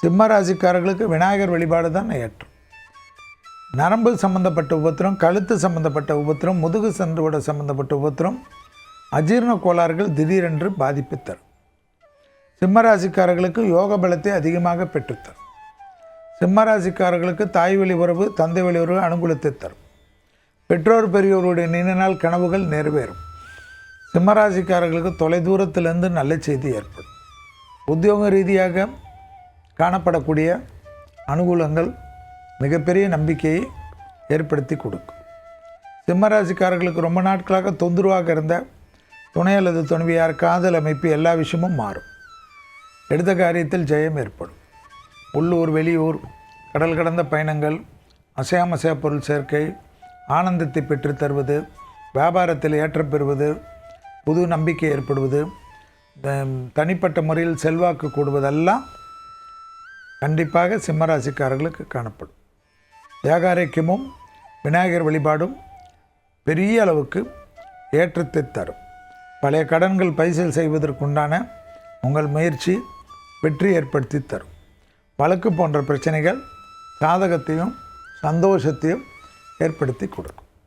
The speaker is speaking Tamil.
சிம்ம ராசிக்காரர்களுக்கு விநாயகர் வழிபாடு தான் ஏற்றும். நரம்பு சம்பந்தப்பட்ட உபத்திரம், கழுத்து சம்பந்தப்பட்ட உபத்திரம், முதுகு சந்தோட சம்பந்தப்பட்ட உபத்திரம், அஜீரண கோளாறுகள் திடீரென்று பாதிப்பு தரும். சிம்மராசிக்காரர்களுக்கு யோக பலத்தை அதிகமாக பெற்றுத்தரும். சிம்மராசிக்காரர்களுக்கு தாய் வழி உறவு, தந்தை வழி உறவு அனுகூலத்தை தரும். பெற்றோர் பெரியோருடைய நீண்ட நாள் கனவுகள் நிறைவேறும். சிம்மராசிக்காரர்களுக்கு தொலைதூரத்திலிருந்து நல்ல செய்தி ஏற்படும். உத்தியோக ரீதியாக காணப்படக்கூடிய அனுகூலங்கள் மிகப்பெரிய நம்பிக்கையை ஏற்படுத்தி கொடுக்கும். சிம்மராசிக்காரர்களுக்கு ரொம்ப நாட்களாக தொந்தரவாக இருந்த துணை அல்லது துணைவியார், காதல் அமைப்பு எல்லா விஷயமும் மாறும். எடுத்த காரியத்தில் ஜெயம் ஏற்படும். உள்ளூர், வெளியூர், கடல் கடந்த பயணங்கள், அசையாமசையா பொருள் சேர்க்கை, ஆனந்தத்தை பெற்றுத்தருவது, வியாபாரத்தில் ஏற்றம் பெறுவது, புது நம்பிக்கை ஏற்படுவது, தனிப்பட்ட முறையில் செல்வாக்கு கூடுவதெல்லாம் கண்டிப்பாக சிம்மராசிக்காரர்களுக்கு காணப்படும். ஏகாரோக்கியமும் விநாயகர் வழிபாடும் பெரிய அளவுக்கு ஏற்றத்தை தரும். பழைய கடன்கள் பைசல் செய்வதற்குண்டான உங்கள் முயற்சி வெற்றி ஏற்படுத்தி தரும். வழக்கு போன்ற பிரச்சனைகள் சாதகத்தையும் சந்தோஷத்தையும் ஏற்படுத்தி கொடுக்கும்.